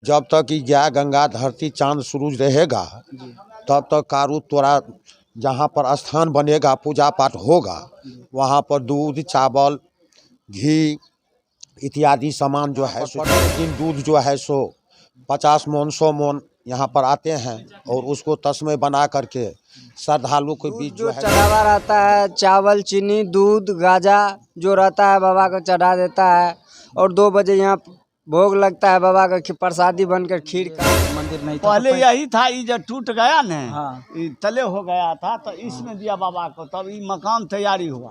जब तक कि जय गंगा धरती चांद सूरज रहेगा तब तक कारू तोरा जहाँ पर स्थान बनेगा पूजा पाठ होगा वहाँ पर दूध चावल घी इत्यादि सामान जो है सो दिन दूध जो है सो 50 मन 100 मन यहाँ पर आते हैं और उसको तस्मे बना करके श्रद्धालु के बीच जो है चढ़ावा रहता है, चावल चीनी दूध गाजा जो रहता है बाबा को चढ़ा देता है और 2 बजे यहाँ भोग लगता है बाबा का प्रसादी बनकर खीर का। मंदिर नहीं था पहले यही था, ये जब टूट गया न हाँ। ये तले हो गया था तो इसमें दिया बाबा को, तब ये मकान तैयारी हुआ।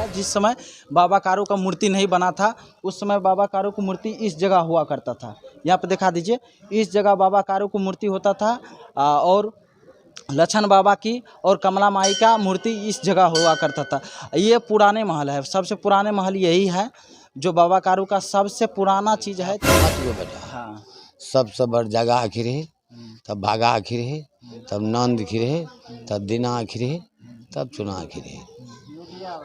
जिस समय बाबा कारू का मूर्ति नहीं बना था उस समय बाबा कारू की मूर्ति इस जगह हुआ करता था। यहाँ पे दिखा दीजिए, इस जगह बाबा कारू की मूर्ति होता था और लक्षण बाबा की और कमला माई का मूर्ति इस जगह हुआ करता था। ये पुराने महल है, सबसे पुराने महल यही है जो बाबा कारू का सबसे पुराना चीज़ है। हाँ, सबसे बड़ जगह आखिर है, तब भागा आखिर है, तब नंद आखिर है, तब दीना आखिर है, तब चुना आखिर है।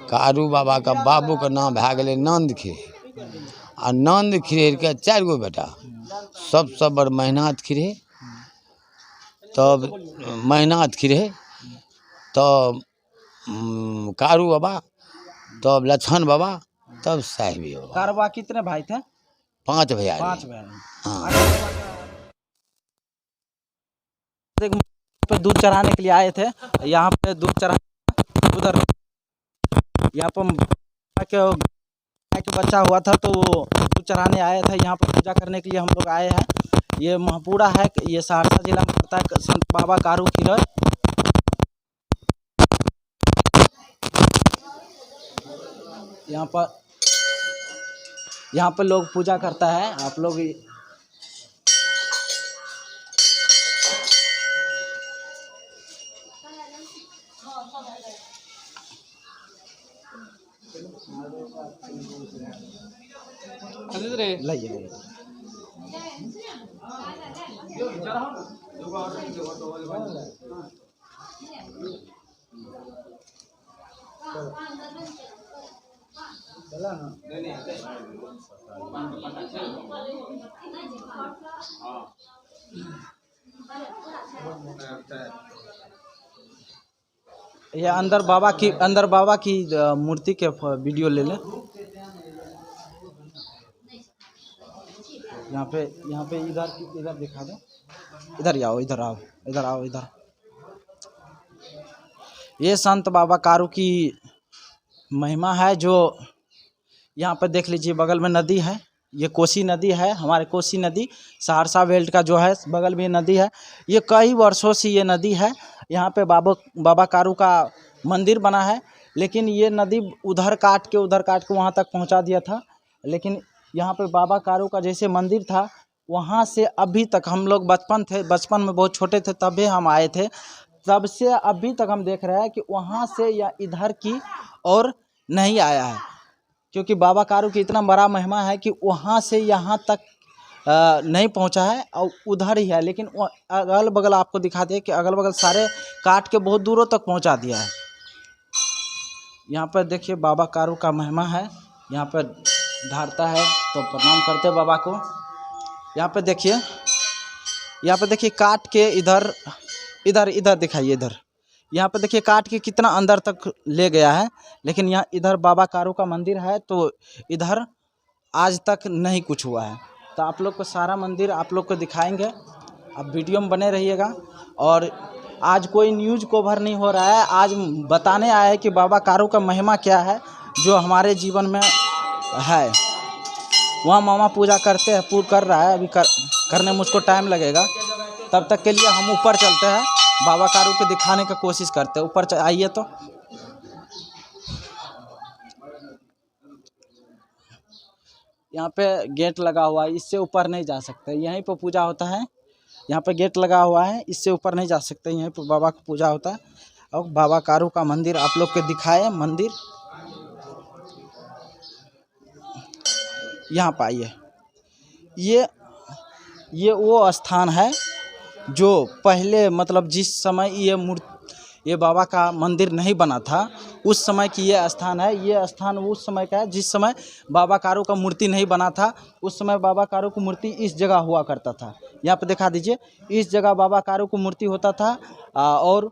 कारू बाबा का बाबू का नाम भै गए नंद खिरे आ नंद खिरेर के 4 गो बेटा, सबसे बड़ मेहनात खिरे, तब मेहनात खिरे, तब कारू बाबा, तब लक्षण बाबा, तब साहिबी बाबा। कारवा कितने भाई थे? 5 भैया। 5 भाई। हाँ। पे दूध चढ़ाने के लिए आए थे, यहाँ पे दूध चढ़ा उधर यहाँ पर के बच्चा हुआ था तो वो दूध चढ़ाने आए थे, यहाँ पर पूजा करने के लिए हम लोग आए हैं। ये महपूरा है, ये सहरसा जिला में पड़ता है, संत बाबा कारू खीरर। यहाँ पर लोग पूजा करता है। आप लोग लाइए ये अंदर बाबा की मूर्ति के वीडियो ले लें। यहाँ पे इधर दिखा दो, इधर आओ। ये संत बाबा कारू की महिमा है जो यहाँ पे देख लीजिए, बगल में नदी है, ये कोसी नदी है, हमारे कोसी नदी सहरसा बेल्ट का जो है बगल में नदी है। ये कई वर्षों से ये नदी है, यहाँ पे बाबा कारू का मंदिर बना है, लेकिन ये नदी उधर काट के वहाँ तक पहुँचा दिया था। लेकिन यहाँ पे बाबा कारू का जैसे मंदिर था वहाँ से अभी तक हम लोग बचपन में बहुत छोटे थे तभी हम आए थे, तब से अभी तक हम देख रहे हैं कि वहाँ से या इधर की और नहीं आया है, क्योंकि बाबा कारू की इतना बड़ा महिमा है कि वहाँ से यहाँ तक नहीं पहुँचा है और उधर ही है। लेकिन अगल बगल आपको दिखा दे कि अगल बगल सारे काट के बहुत दूरों तक पहुँचा दिया है। यहाँ पर देखिए बाबा कारू का महिमा है, यहाँ पर ढारता है तो प्रणाम करते हैं बाबा को। यहाँ पे देखिए काट के इधर दिखाइए, यहाँ पे देखिए काट के कितना अंदर तक ले गया है। लेकिन यहाँ इधर बाबा कारू का मंदिर है तो इधर आज तक नहीं कुछ हुआ है। तो आप लोग को सारा मंदिर आप लोग को दिखाएंगे, आप वीडियो में बने रहिएगा। और आज कोई न्यूज़ कवर नहीं हो रहा है, आज बताने आया है कि बाबा कारू का महिमा क्या है जो हमारे जीवन में है। वहाँ मामा पूजा कर रहा है, अभी करने में मुझको टाइम लगेगा, तब तक के लिए हम ऊपर चलते हैं, बाबा कारू के दिखाने का कोशिश करते हैं। ऊपर आइए तो यहाँ पे गेट लगा हुआ है, इससे ऊपर नहीं जा सकते, यहीं पर पूजा होता है। यहाँ पे गेट लगा हुआ है, इससे ऊपर नहीं जा सकते, यहीं पर बाबा की पूजा होता है। और बाबा कारू का मंदिर आप लोग के दिखाए, मंदिर यहाँ पर आइए। ये वो स्थान है जो पहले मतलब जिस समय ये बाबा का मंदिर नहीं बना था उस समय की ये स्थान है। ये स्थान उस समय का है जिस समय बाबा कारू का मूर्ति नहीं बना था। उस समय बाबा कारू की मूर्ति इस जगह हुआ करता था। यहाँ पे दिखा दीजिए, इस जगह बाबा कारू की मूर्ति होता था और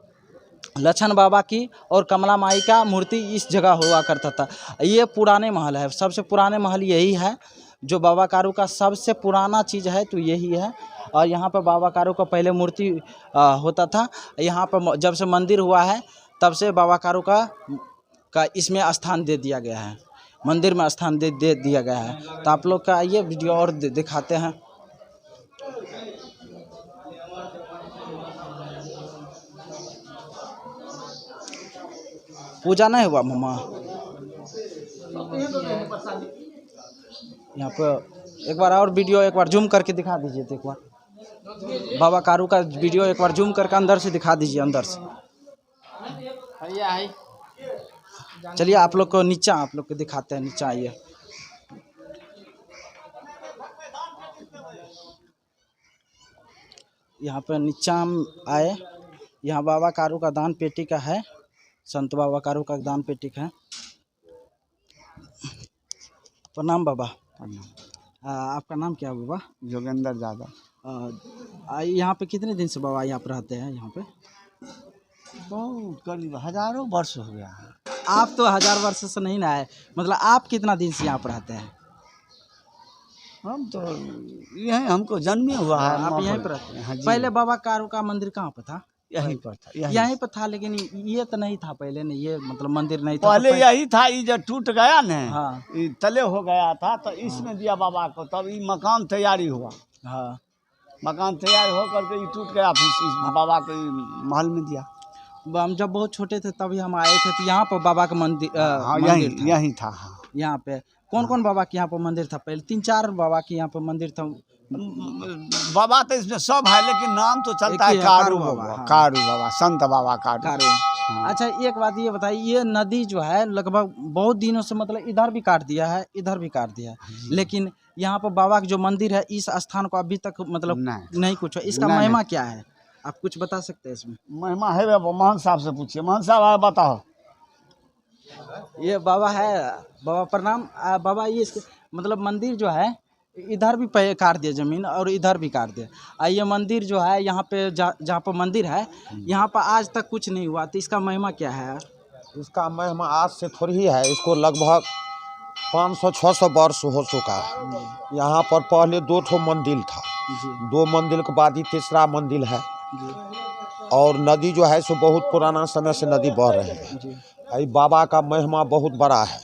लक्षण बाबा की और कमला माई का मूर्ति इस जगह हुआ करता था। ये पुराने महल है, सबसे पुराने महल यही है। जो बाबा कारू का सबसे पुराना चीज़ है तो यही है। और यहाँ पर बाबा कारू का पहले मूर्ति होता था। यहाँ पर जब से मंदिर हुआ है तब से बाबा कारू का इसमें स्थान दे दिया गया है, मंदिर में स्थान दे दिया गया है। तो आप लोग का ये वीडियो और दिखाते हैं। पूजा नहीं हुआ मम्मा यहाँ पर। एक बार और वीडियो एक बार जूम करके दिखा दीजिए। तो एक बार बाबा कारू का वीडियो एक बार जूम करके अंदर से दिखा दीजिए, अंदर से। चलिए आप लोग को नीचा आप लोग को दिखाते हैं, नीचा आइए। यहाँ पर नीचा हम आए। यहाँ बाबा कारू का दान पेटी का है, संत बाबा कारू का दान पेटी का है। प्रणाम बाबा। आपका नाम क्या है बाबा? जोगेंद्र यादव। यहाँ पे कितने दिन से बाबा यहाँ पर रहते हैं? यहाँ पे बहुत करीब हजारों वर्ष हो गया है। आप तो 1000 वर्ष से नहीं ना आए, मतलब आप कितना दिन से यहाँ पर रहते हैं? हम तो यहीं, हमको जन्मे हुआ है। आप यहीं पर रहते हैं? हाँ जी। पहले बाबा कारू का मंदिर कहाँ पर था? यहीं पर था। यहीं पर था, लेकिन ये तो नहीं था पहले नहीं, ये मतलब मंदिर नहीं था। पहले यही था, ये जो टूट गया ना, हाँ। ये तले हो गया था तो इसमें दिया बाबा को, तब ये मकान तैयारी हुआ। हाँ, मकान तैयार हो करके ये टूट गया, फिर इस बाबा को ये महल में दिया। हम जब बहुत छोटे थे तभी हम आए थे, तो यहाँ पर बाबा का मंदिर हाँ, मंदिर था। यही था। हाँ। यहाँ पे कौन कौन बाबा के यहाँ पर मंदिर था? पहले 3-4 बाबा के यहाँ पर मंदिर था। बाबा तो इसमें सब है, लेकिन नाम तो चलता एक है ही है, कारू कारू बाबा। बाबा, हाँ। कारू बाबा, संत बाबा कारू। कारू। अच्छा एक बात ये बताइए, ये नदी जो है लगभग बहुत दिनों से मतलब इधर भी काट दिया है, इधर भी काट दिया है, लेकिन यहाँ पर बाबा का जो मंदिर है इस स्थान को अभी तक मतलब नहीं कुछ है। इसका महिमा क्या है, आप कुछ बता सकते हैं इसमें? महिमा है मोहन साहब से पूछिए। मोहन साहब आप बताओ। ये बाबा है, बाबा प्रणाम। बाबा ये मतलब मंदिर जो है इधर भी काट दिया ज़मीन और इधर भी काट दिया। ये मंदिर जो है यहाँ पे जहाँ पर मंदिर है यहाँ पर आज तक कुछ नहीं हुआ, तो इसका महिमा क्या है? इसका महिमा आज से थोड़ी ही है, इसको लगभग 500-600 वर्ष हो चुका है। यहाँ पर पहले 2 ठो मंदिर था, 2 मंदिर के बाद ही तीसरा मंदिर है। और नदी जो है सो बहुत पुराना समय से नदी बह रही है। बाबा का महिमा बहुत बड़ा है।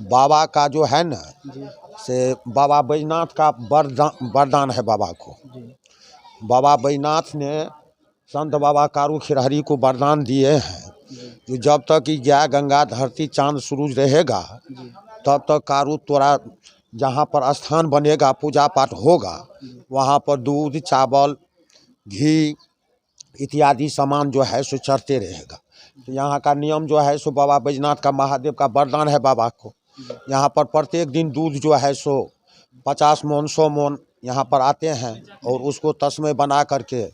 बाबा का जो है ना से बाबा बैजनाथ का वरदान है बाबा को। बाबा बैजनाथ ने संत बाबा कारू खिरहरी को वरदान दिए हैं कि जब तक कि गया गंगा धरती चांद सूरज रहेगा तब तक कारू तोरा जहाँ पर स्थान बनेगा, पूजा पाठ होगा, वहाँ पर दूध चावल घी इत्यादि सामान जो है सो चढ़ते रहेगा। तो यहाँ का नियम जो है सो बाबा बैजनाथ का महादेव का वरदान है बाबा को। यहाँ पर प्रत्येक दिन दूध जो है सो 50 मन 100 मन यहाँ पर आते हैं और उसको तस्मे बना करके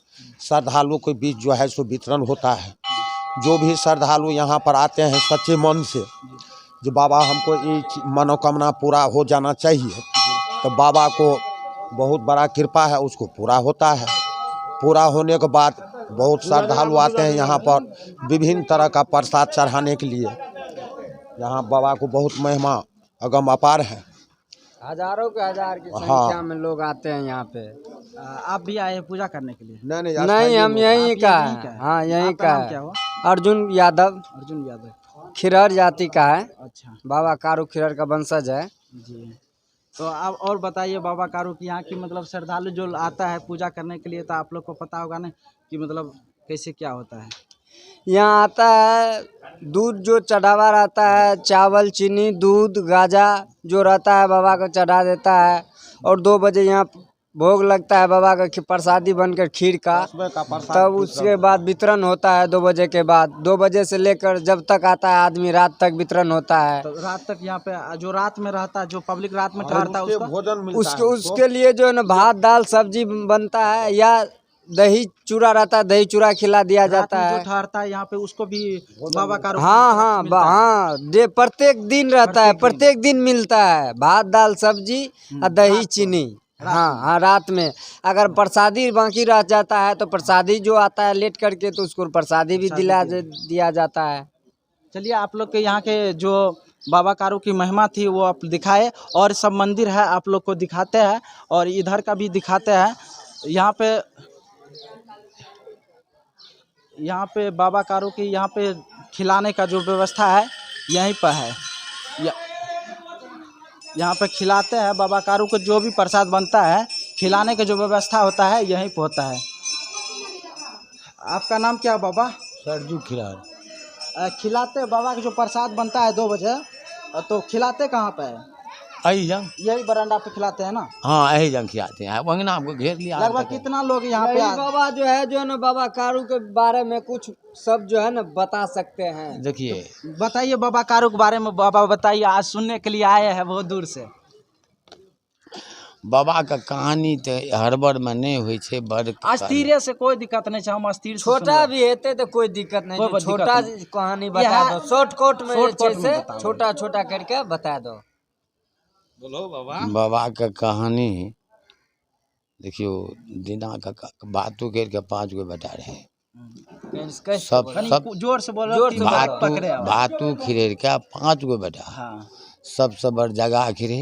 श्रद्धालुओं के बीच जो है सो वितरण होता है। जो भी श्रद्धालु यहाँ पर आते हैं सच्चे मन से जो बाबा हमको ये मनोकामना पूरा हो जाना चाहिए, तो बाबा को बहुत बड़ा कृपा है, उसको पूरा होता है। पूरा होने के बाद बहुत श्रद्धालु आते हैं यहाँ पर विभिन्न तरह का प्रसाद चढ़ाने के लिए। यहाँ बाबा को बहुत महिमा अगम अपार है। हजारों के हजार की संख्या में लोग आते हैं यहाँ पे। आप भी आए हैं पूजा करने के लिए? नहीं, हम यहीं का है। हाँ, यहीं का है। क्या हुआ? अर्जुन यादव। अर्जुन यादव खिरहर जाति का है। अच्छा बाबा कारू खिरहर का वंशज है जी। तो आप और बताइए बाबा कारू की यहाँ की मतलब श्रद्धालु जो आता है पूजा करने के लिए, तो आप लोग को पता होगा ना कि मतलब कैसे क्या होता है? यहाँ आता है, दूध जो चढ़ावा रहता है, चावल चीनी दूध गाजा जो रहता है बाबा को चढ़ा देता है। और 2 बजे यहाँ भोग लगता है बाबा का प्रसादी बनकर खीर का। तब उसके बाद वितरण होता है 2 बजे के बाद। 2 बजे से लेकर जब तक आता है आदमी रात तक वितरण होता है। तो रात तक यहाँ पे जो रात में रहता है, जो पब्लिक रात में ठहरता है भोजन मिलता है उसके लिए जो है ना भात दाल सब्जी बनता है, या दही चूड़ा रहता है, दही चूड़ा खिला दिया रात जाता में है। जो ठहरता है यहाँ पे उसको भी बाबा कारू हाँ हाँ हाँ, ये प्रत्येक दिन रहता है, प्रत्येक दिन मिलता है भात दाल सब्जी और दही चीनी। हाँ हाँ, रात में अगर प्रसादी बाकी रह जाता है तो प्रसादी जो आता है लेट करके तो उसको प्रसादी भी दिया जाता है। चलिए आप लोग के यहाँ के जो बाबा कारू की महिमा थी वो आप दिखाए, और सब मंदिर है आप लोग को दिखाते हैं और इधर का भी दिखाते हैं। यहाँ पे बाबा कारू की यहाँ पे खिलाने का जो व्यवस्था है यहीं पर है। यहाँ पे खिलाते हैं बाबा कारू को, जो भी प्रसाद बनता है खिलाने का जो व्यवस्था होता है यहीं पे होता है। आपका नाम क्या है बाबा? सरजू खिलाड़ खिलाते बाबा का जो प्रसाद बनता है 2 बजे, तो खिलाते कहाँ पे है? आई जंग, यही बरामदा पे खिलाते हैं ना? हाँ यही जंग खिलाते हैं। वंगना आपको घेर लिया। लगभग कितना लोग यहाँ पे यही बाबा जो है ना बाबा कारू के बारे में कुछ सब जो है ना बता सकते हैं। देखिए बताइए बाबा कारू के बारे में, बाबा बताइए, आज सुनने के लिए आए हैं बहुत दूर से। बाबा का कहानी तो हड़बड़ में नहीं हुई छे, बड़ अस्थिर से कोई दिक्कत नहीं है, हम अस्थिर से छोटा भी हेते तो कोई दिक्कत नहीं, कोई जो दिक्कत छोटा नहीं। कहानी बता यहाँ दो, शॉर्टकट में शॉर्टकट में जैसे बताओ। छोटा छोटा करके बता दो। बाबा का कहानी देखियो, दीना का बातू कर के 5 गो बेटा रहे। कैसे सब कनी सब जोर से बोलो जोर कि से बात बोलो। पकड़े आवाज। बातू खिरेर के 5 गो बेटा। हाँ सबसे बड़ जगह खिरे,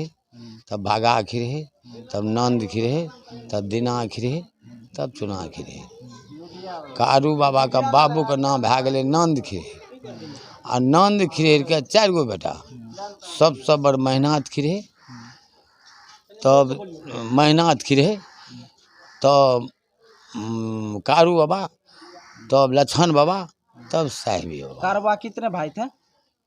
तब भागा खिरे, तब नंद खिरे, तब दीना खिरे, तब चुना खिरे। कारू बाबा का बाबू का नाम भै गेलै नंद खिरे। आ नंद खिरेर के 4 गो बेटा। सबसे बड़ मेहनत खिरे, तब मेहनत खिरे, तब कारू बाबा, तब लक्षण बाबा, तब साहिबी बाबा। कारवा कितने भाई थे?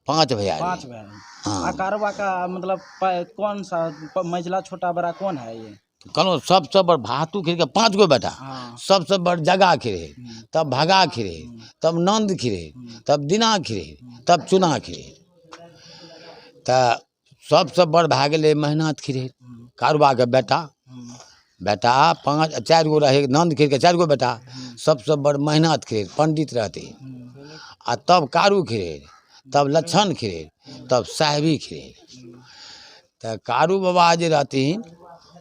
5 भैया। 5 भाई। हाँ। कारवा का मतलब कौन सा मझला छोटा बड़ा कौन है ये? कहलो सबसे बड़ भातू खिरे के 5 गो बेटा। हाँ। सबसे बड़ जगह खिरे, तब भागा खिरे, तब नंद खिरे, तब दीना खिरे, तब चुना खिरे। तो सबसे बड़ भै गेलै मेहनत खिरे, कारुबा के बेटा। बेटा 4 गो रहे, नंद खिर के 4 गो बेटा। सबसे बड़ मेहनत खिरे पंडित रहते। आ तब कारू खिरे, तब लक्षण खिरे, तब साहिबी खिरे। तो कारू बाबा जे रहथिन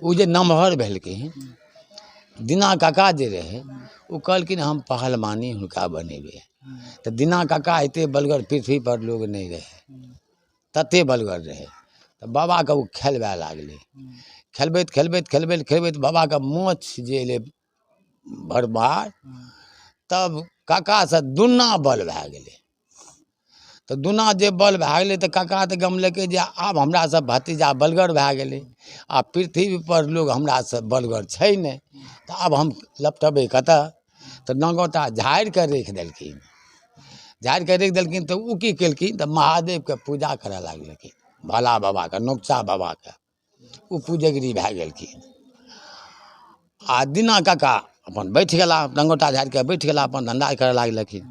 उ जे नमहर भेलखिन, दीना काका जे रहे उ कहलखिन हम पहलवानी हुनका बनेबे। तो दीना काका एते बलगर पृथ्वी पर लोग नहीं रहे, तते बलगर रहे। तो बाबा के उ खेलबे लागले। खेलबैत खेलबैत खेलबैत खेलबैत बाबा का मोछ जे एलै भरबार, तब काका से दुन्ना बल भै गेलै। तो दुना जे बल भै गेलै तो काका तो गमलकै जे आब हमरा सब भतीजा बलगर भै गेलै, आ पृथ्वी पर लोग हमरा से बलगर छै नहीं, तो आब हम लपटबै कतऽ? तो नगोटा झाड़ि के रखि देलखिन। झाड़ि के रखि देलखिन तो उ की केलखिन तो महादेव के पूजा करे लागलखिन। भोला बाबा के, नोकचा बाबा के उ पूजगरी भै गेलखिन। आ दीना काका अपन बैठ गेला, लंगोटा झाड़ि के बैठ गेला, अपन धंधा करे लागलखिन।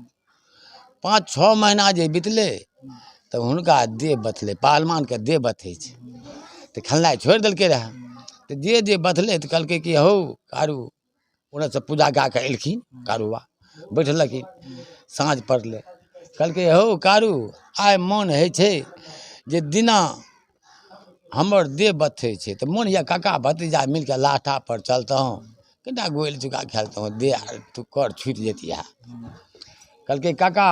5-6 महीना जे बितले तो हुनका देह बथले, पहलवान के देह बथै छै, तो खेलनाइ छोड़ि देलकै रहे। तो जे बथले तो कहलकै कि हौ कारू, उन्हें से पूजा कए के एलखिन। कारूबा बैठलखिन, साँझ पड़लै, कहलकै हौ कारू आइ मोन होइ छै जे दिना हमर देह बथै छै, तो मोन या काका भतीजा मिलके लाठा पर चलतहूँ, कनिटा गोइल चुका खेलतहूँ, देह तू कर छूटि जैतिया। कहलकै काका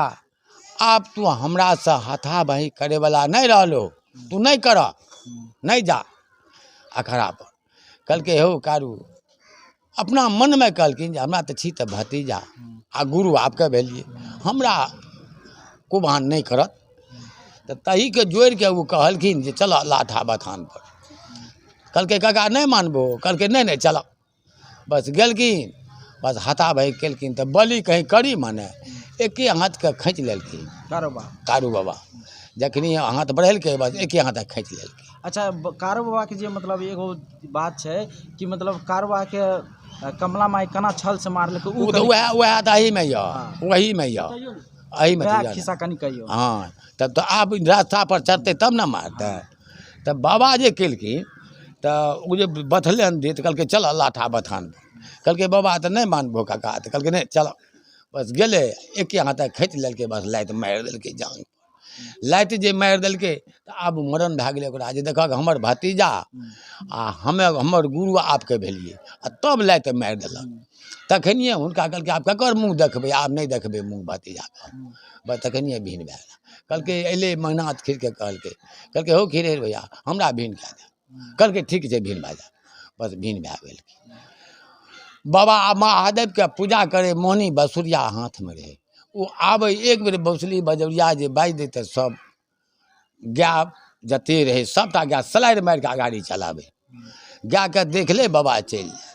आब तू हमरा से हाथाबही करे वाला नहीं रहलो, तू नहीं कर, नहीं जा अखड़ा पर। कहलकै हौ कारू, अपना मन में कहलखिन जे हमरा तो छी तो भतीजा आ गुरु आपके भेलिए, हमरा कुभान नहीं करत। तो तही के जोड़ के वो कहलखिन जे चल लाठा बथान पर। कहलकै काका नहीं मानबो, कहलकै नहीं नहीं चल। बस गेलखिन, बस हाथाबही केलखिन तो बलि कहीं करी माने एके हाथ के खींच लेलखिन कारू बाबा। जखनी हाथ बढ़ेलकै बस एके हाथ खींच लेलखिन। अच्छा कारू बाबा के जे मतलब एगो बात छै कि मतलब कारू बाबा के कमला माई केना छल से मारलकै, उ तो वह दही में या, वही में या, अही में खिस्सा कनी कहियो। हाँ तब तो आप रास्ता पर चढ़ते तब ना मारते। तब बाबा जे केलखिन तो उ जे बथले दे तो कहलकै चल लाठा बथान पर। कहलकै बाबा तो नहीं मानबो काका, तो कहलकै नहीं चलो, बस गेले एक हाथ खींच लेलकै, बस लाइत मारि देलकै जान, लाइत जे मारि देलकै तऽ आब मरण भए गेलै ओकरा, जे देखक हमर भतीजा आ हमर गुरु आपके भेलिए, आ तब लाइत मारि देलक। तखनिए हुनका कहलकै आब ककर मुँह देखबै, आब नहीं देखबै मुँह भतीजाके, बस तखनिए भिन भए गेल। कहलकै अयलै मेहनत खीरके कहलकै हो खीरे भैया हमरा भिन कए दे, कहलकै ठीक छै भिन भए जा, बस भिन भए गेल। बाबा महादेव के पूजा करे मोहनी बसुरिया हाथ में रहे, वो आबे एक बेर बसुली बजौरिया जे बाजि दै तऽ सब गाय जते रहे सबटा गाय सलारि मारि के गाड़ी चलाबे, गाय के देखले बाबा चलि जाए।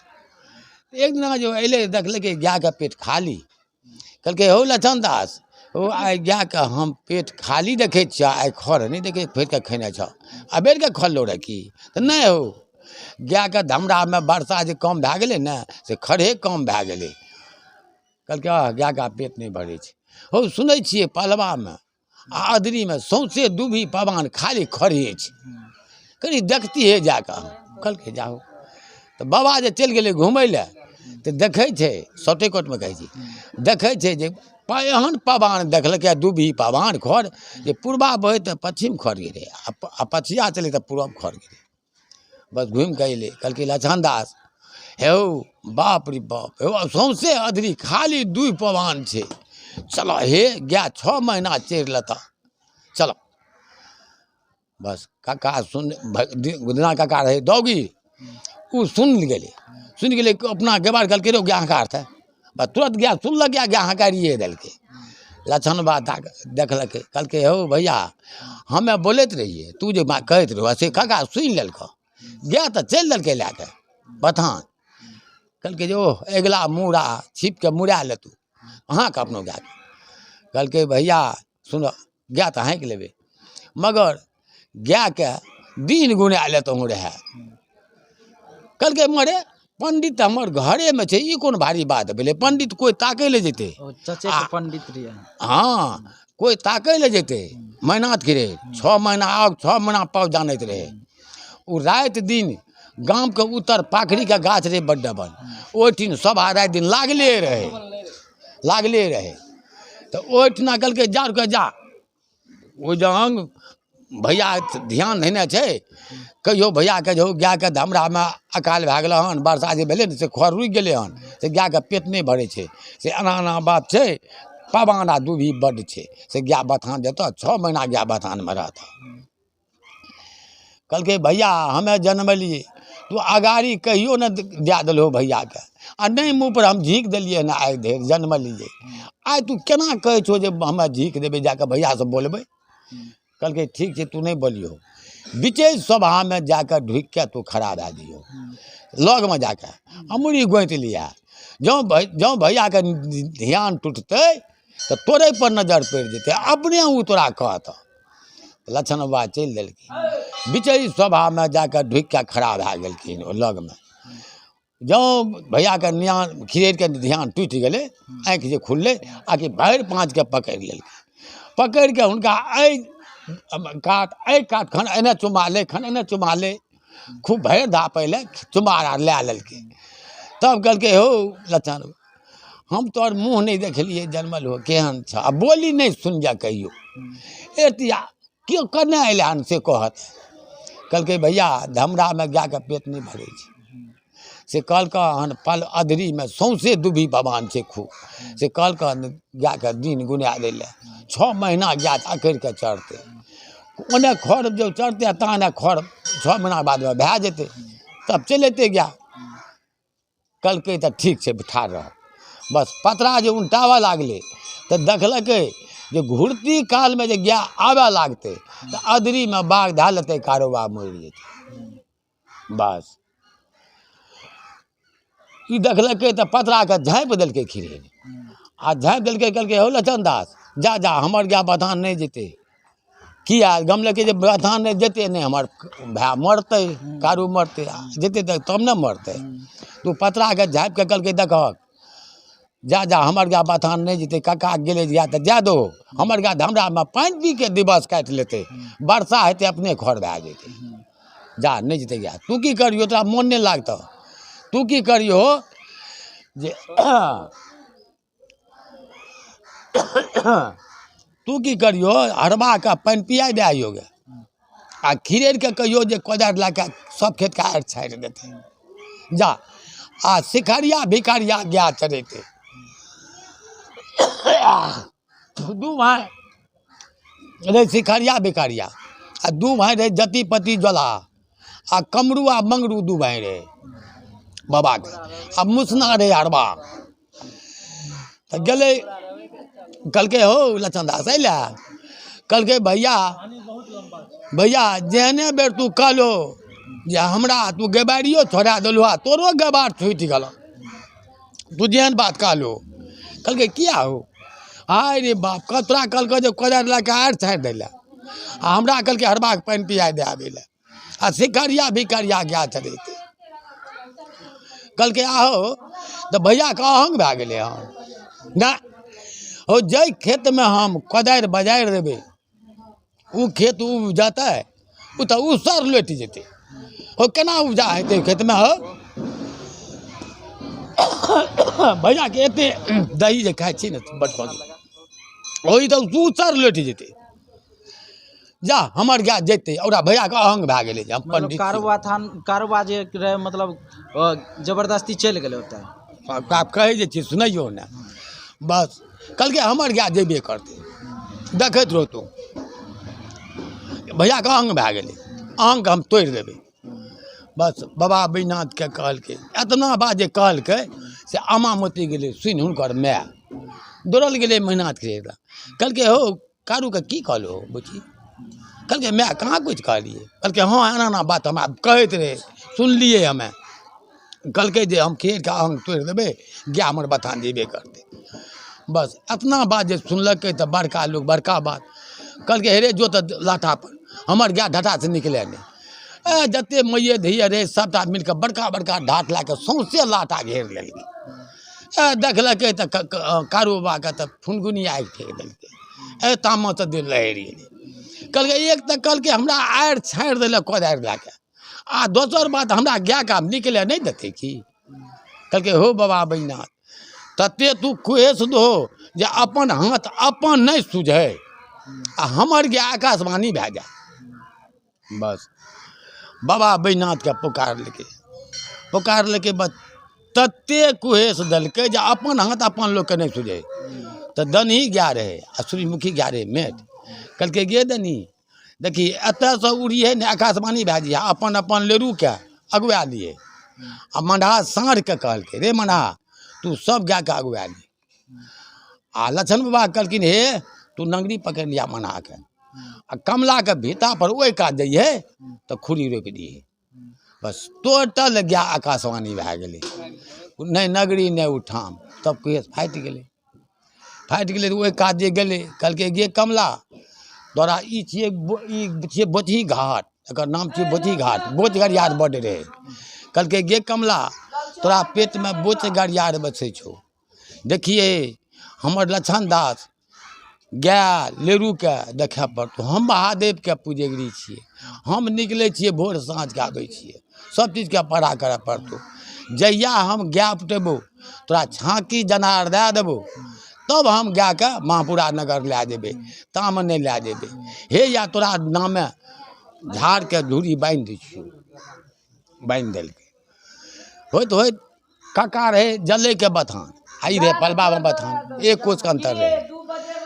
एक दिना जो अयले देखलकै गाय के पेट खाली, कहलकै हो लछन दास, ओ आइ गाय के हम पेट खाली देखे छियै, आइ खर नहीं देखे फेर के खेने छ, अबेर के खोललो रहे की, तो नहीं हो गाय के धमरा में वर्षा जे कम भए गेलै ने से खड़े कम भए गेलै। कहलकै गाय का पेट नहीं भरे छै, हो सुनै छियै पलवा में आ अदरी में सौंसे दूभी पवान खाली खड़े छै, कनी देखती है जाके। कहलकै जाओ, तो बाबा जे चलि गेलै घुमै लए तऽ देखै छै सौटेकोट में कहै छै, देखै छै जे एहन पवान देखलकै दूभी पवान खर जे पूर्वा बहे तऽ पश्चिम खड़ गेलै, आ पछिया चलै तऽ पूरब खड़ गेलै। बस घुमि के अयलै, कहलकै लछन दास हे बाप रे बाप, हे सौंसे अदरी खाली दूइ पवान छै, चलो हे गाय 6 महीना चरि लेता, चलो। बस काका सुन गुदना काका रहे दौगी, वो सुन गेले अपना गेबार कहलकै रो गाय हकार था, बस तुरंत गया सुनलक गाय हकारिए देलकै। लछन बा देखलकै, कहलकै हो भैया हमें बोलैत रहिए तू जे कहैत रहो से काका सुनि लेलको, गाय तो चलि देलकै लए के बथान। कहलकै जे ओह अगिला मूड़ा छिप के मुड़ा ले तू अहाँ के अपनो गाय। कहलकै भैया सुनो गाय तो हाँकि लेबै, मगर गाय के दिन गुना लेतहुँ रहे। कहलकै मरे पंडित हमर घरे में छै, ई कोन भारी बात भेलै, पंडित कोई ताकै ले जेतै, चचे के पंडित रहे। हाँ कोई ताकै ले जेतै, मेहनत करे 6 महीना आग 6 महीना पाव जानैत रहे। ओ रात दिन गाम के उत्तर पाखड़ी के गाछ रहे बड्ड बन, ओहिठिन सभा राति दिन लागले रहे। तो ओहिठिना कहलकै जा रुके जा, ओ जंग भैया ध्यान देने छै, कहियो भैया के जो गाय के धमरा में अकाल भए गेल हन, वर्षा जे भेलै ने से खर रुकि गेलै हन, से गाय के पेट नहीं भरे छै, से एना एना बात छै, पवान आ दूभी बड्ड छै, से गाय बथान देतो 6 महीना गाय बथान में रहता। कहलकै भैया हमें जन्मलिए तू अगाड़ी कहियो न दे दिलो भैया के, आ नहीं मुँह पर हम झीक दिलिए ना आइ धरि जन्मलिए, आइ तू केना कहै छो जे हमें झीक देबै जाके भैया से बोलबै। कहलकै ठीक छै तू नहीं बोलियो, बीचे सभा में जाकर ढुक के तू खड़ा भए दियो, लग में जाके अमूरी गोइत लिया, जँ भैया के ध्यान टूटतै तो तोरे पर नजर पड़ि जेतै, अपने ऊ तोरा कहत। लछन बाबा चलि देलखिन, बीचे सभा में जाकर ढुक के खड़ा भए गेलखिन ओ लग में। जँ भैया के ध्यान खिरेर के ध्यान टूटि गेलै, आँखि जे खुललै आकि भरि पाँच के पकड़ि लेलकै, पकड़ि के हुनका एहि काट खन एने चुमा ले, खन एने चुमा ले, खूब भरि धा पहिले चुमार आर लए लेलकै। तब कहलकै हो लछन हम तोहर मुँह नहीं देखलिए जन्मल हो केहन छ, आ बोली नहीं सुन जा कहियो, एतिया क्यों करने अयले हन से कहत। कहलकै भैया धमरा में गाय के पेट नहीं भरे छै, से कहलकन पल अधरी में सौंसे दूभी पवान छै खूब, से कहलकन गाय के दिन गुना दै ले 6 महीना गाय अकड़ि के चढ़तै, ओने खर जो चढ़तै ताने खर 6 महीना बाद में भए जेतै, तब चलि अयतै गाय। कहलकै तऽ ठीक छै ठाढ़ रह। बस पतरा जे उल्टावऽ लागलै तऽ देखलकै जे घुरती काल में जे गाय आवे लागतै तऽ अदरी में बाघ धए लेतै, कारोबार मरि जेतै। बस ई देखलकै तऽ पतरा के झाँपि देलकै खिरेर, आ झाँपि देलकै, कहलकै हो लछन दास जा जा हमर गाय बथान नहीं जेतै, किया गमलकै जे बथान नहीं जेतै नहीं हमर भाय मरतै, कारू मरतै, जेतै तब ने मरतै। तू पतरा के झाँपि के कहलकै देखक जा जा हमर गाय बथान नहीं जेतै, काका गेलै गाय तऽ जा दो, हमर गाय धमरा में पानि पी के दिवस काटि लेतै, वर्षा हेतै अपने खर भए जेतै, जा नहीं जेतै गाय। तू की करियो तोरा मोन नहीं लागतौ, तू की करियो जे तू की करियो हरबा का पानि पिया दे आइयो गे आ खिरेर के कहियो जे कोदार ला के सब खेत का आड़ छाड़ि देते जा आ शिखरिया भिखरिया गया चरेते दू भाई रे शिखरिया भिखरिया आ दू भाई रे जति पति ज्वला आ कमरू आ मंगरू दू भाई रे बाबा के आ मुसना रे हरबा तो गले कल के हो लक्षण दास अल कल के भैया भैया जेहने बेर तू कहलो जे हमरा तू गेबारियो छोड़ा दिलु तोरो गेबार छूटि गल तू जेहन बात कहलो कल के किया हो हाय रे बाप कतरा कल के जो कोदार ला के आड़ छाड़ि दिला आ हमरा कल के हरबा के पानि पिया दे आबे ला आ शिखरिया भिखरिया गया चलेते कल के आहो तो भैया का अहंग भए गेलै हम ना हो जै खेत में हम कोदारि बजारि देबै उ खेत उपजतै उ तऽ उसर लौटि जेतै हो केना उपजा हेतै खेत में हो भैया के एते दही जे खाइ छी ने बचपन ओहि तऽ उसर लौटि जेतै जा हमर गाय जेतै ओकरा भैया के अहंग भए गेलै जे हम मतलब पंडित कारोबार जे रहे मतलब जबरदस्ती चलि गेलै ओतऽ आप कहै जे छी सुनैयो ने बस कल के हमर गाय जेबे करतै देखैत रहो तू भैया के अहंग भए गेलै अहंग हम तोड़ि देबै बस बाबा बैजनाथ के कहलकै एतना बात जे कहलकै से आमा मोती गेलै सुनि हुनकर माय दौड़ल गेलै मेहनत खरीद कहलकै हो कारू के की कहलो बुची कहलकै माय कहाँ कुछ कहलिए कहलकै हाँ एना एना बात हमरा कहैत रहे सुनलिए हमें कहलकै जे हम खेत के अहंग तोड़ि देबै गाय हमर बथान जेबे करतै बस एतना बात जे सुनलकै तऽ बड़का लोग बड़का बात कहलकै हे रे जो तऽ लाठा पर हमर गाय ढाटा से निकले नहीं जते मैये धैया रहे सबटा मिलकर बड़का बड़का ढाट ला के सौंसे लाठा घेर लेलकै देखलकै तऽ कारू बाबा के तऽ फुनगुनी आगि फेंक देलकै तामा तऽ दिल लहरि गेलै कहलकै एक तऽ कहलकै हमरा आड़ि छाड़ि देलक कोदारि लए के आ दोसर बात हमरा गाय के आब निकले नहीं देते की कहलकै हो बाबा बैजनाथ तते तू कुहेस दो जे अपन हाथ अपन नहीं सुझे आ हमर गाय आकाशवाणी भए जाए बस बाबा बैजनाथ के पुकार लेके बस तते कुहेस देलकै जे अपन हाथ अपन लोग के नहीं सुझे तो दनही गाय रहे आ सूर्यमुखी गाय रहे मेट कहलकै गे दनी देखी एतऽ से उड़िए ने आकाशवाणी भए जाइए अपन अपन लेरू के अगुआ लिए आ मढ़ा साँढ़ के कहलकै रे मढ़ा तू सब गाय के अगुआ ली आ लक्ष्मण बाबा कहलखिन हे तू नंगरी पकड़ लिया मना के आ कमला के भीता पर ओहि कात जइहे तो खुरी रोपि दिए बस टोटल गाय आकाशवाणी भए गेलै नहीं नगरी नहीं उठाम तब केस फाटि गेलै तऽ ओहि कात जे गेलै कहलकै गे कमला तोरा ई छियै बोचही घाट एकर नाम छियै बोचही घाट बोच गड़ियार बड्ड रहे कहलकै गे कमला तोरा पेट में बोच गड़ियार बसै छौ देखिए हमर लक्षण दास गाय लेरू के देखे पड़तौ हम महादेव के पूजेगिरी छियै हम निकलै छियै भोर साँझ के आबै छियै सब चीज के पड़ा करे पड़तौ जहिया हम गाय पटेबो तोरा छाँकी जनार दए देबो तब हम गाय के महापुरा नगर लए जेबै तामे नहीं लए जेबै हे या तोरा नामे झाड़ के धूरी बांधि दै छियौ बांधि देलकै होइत काका रहे जले के बथान आई रहे पलबा में बथान एक कोस के अंतर रहे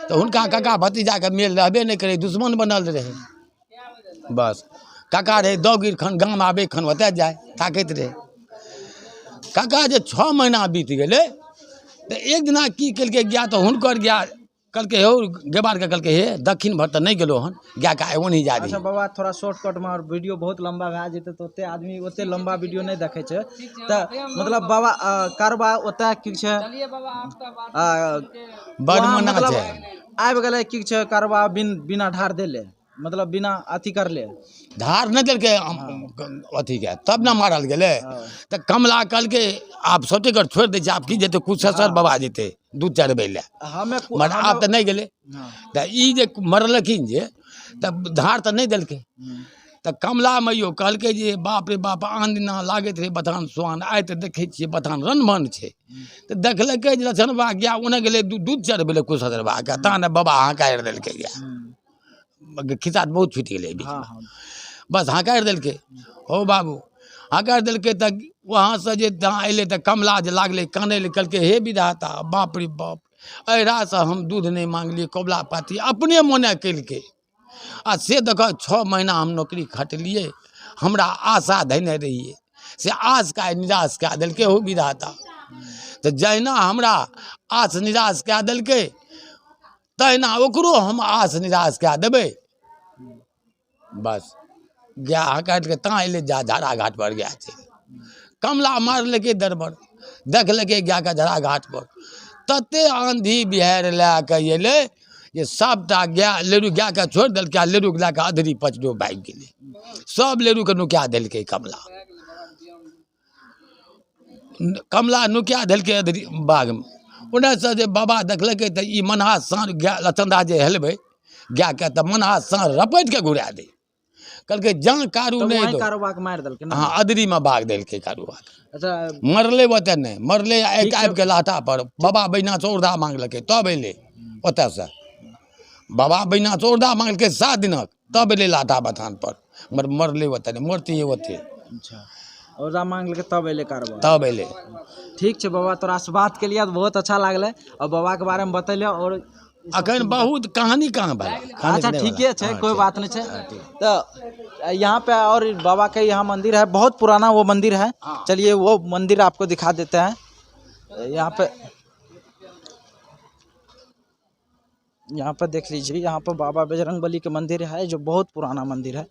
तो हुनका काका भतीजा के मेल रहबे नहीं करे दुश्मन बनल रहे बस काका रहे दौगिर खन गाँव आबे खन ओतऽ जाए ताकैत रहे काका जे 6 महीना बीत गेलै तो एक दिना की कलकै गाय तो हुनकर गाय कहलकै हो गेबार के कहलकै हे दक्षिण भर तो नहीं गेलो हन गाय का एगो नहीं जा रही अच्छा बाबा थोड़ा शॉर्टकट में और वीडियो बहुत लंबा भए जेतै तो ओते आदमी ओते लंबा वीडियो नहीं देखे छै तऽ मतलब बाबा कारबा ओतऽ की छै बड़मना मतलब छै आबि गेलै की छै कारबा बिना ढार देले मतलब बिना अथी करले धार नहीं देलकै अथी के तब ना मारल गेलै तो कमला कहलकै आप सटेगर छोड़ दै छै आप की जेतै कुशेश्वर बाबा जेतै दूध चढ़बै लए हमें मगर आब तऽ नहीं गेलै तऽ ई जे मरलखिन जे तब धार तऽ नहीं देलकै तो कमला मैयो कहलकै जे बाप रे बाप आन दिना लागैत रहे बथान सुहान, आइ तऽ देखै छियै बथान रनमन छै। तऽ देखलकै जे रचनबा गया उन्हें गेलै दूध चढ़बै कुछ हजरबा के, ता ने बाबा हँकारि देलकै गया। खिस्सा तऽ बहुत छुटि गेलै बीचमे, बस हँकारि देलकै। हो बाबू हँकारि देलकै तऽ वहाँ से जे जहाँ अयलै तऽ कमला जे लागलै कानै लए, कहलकै हे विधाता बाप रे बाप, अहिरासँ हम दूध नहीं मांगलिए, कबुला पाती अपने मोने केलकै। आ से देखो 6 महीना हम नौकरी खटलिए, हमरा आशा धैने रहिए, से आश का निराश कए देलकै हो विधाता। तो जहिना हमरा आश निराश कए देलकै, तहिना ओकरो हम आश निराश कए देबै। बस गाय हकाटि के ता अयलै झाड़ा घाट पर गाय छै। कमला मारलकै दरबर, देखलकै गाय के झाड़ा घाट पर, तते आंधी बिहारि लए कऽ अयलै जे सबटा गाय लेरू गाय के छोड़ि देलकै, आ लेरू के लए कऽ अधरी पचडो भागि गेलै। सब लेरू के नुका देलकै कमला, कमला नुका देलकै अधरी बागमे। उन्ने से जे बाबा देखलकै तऽ ई मनहा साँढ़ गाय लचंदा जे हेलबै गाय के, तऽ मनहा साँढ़ रपटि के घुरा दे। कहलकै जहाँ कारू तो नहीं वहीं दो, कारोबार मार देलकै ना। हाँ अदरी में बाग देलकै कारुआ। अच्छा मरले ओते नहीं मरले, एक आबि के लाटा पर बाबा बैना चौरदा मांगलकै तब अयलै ओतऽ से। बाबा बैना चौरदा मांगलकै 7 दिनक, तब अयलै लाटा बथान पर। मरले ओते नहीं, मरती ओते। अच्छा और मांग लेके तब अयलै कारोबार, तब अयलै। ठीक छै बाबा, तोरा से बात के लिए बहुत अच्छा लागलै, और बाबा के बारे में बतैले। और अखन बहुत कहानी कहाँ भेल। अच्छा ठीके छै, कोई बात नहीं छै। तो यहाँ पे और बाबा के यहाँ मंदिर है, बहुत पुराना वो मंदिर है। चलिए वो मंदिर आपको दिखा देते हैं। यहाँ पे देख लीजिए, यहाँ पर बाबा बजरंगबली के मंदिर है, जो बहुत पुराना मंदिर है।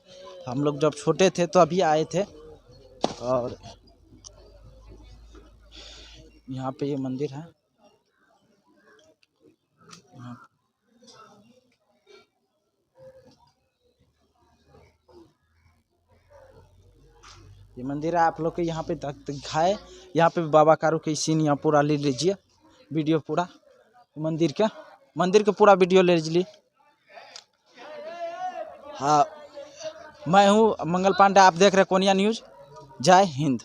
हम लोग जब छोटे थे तो अभी आए थे, और यहाँ पे ये मंदिर है। ये मंदिर है, आप लोग के यहाँ पे दिखाए। यहाँ पे बाबा कारू की सीन यहाँ पूरा ले लीजिए, वीडियो पूरा मंदिर के पूरा वीडियो ले लीजिए। हाँ, मैं हूँ मंगल पांडे, आप देख रहे हैं कोनिया न्यूज़। जय हिंद।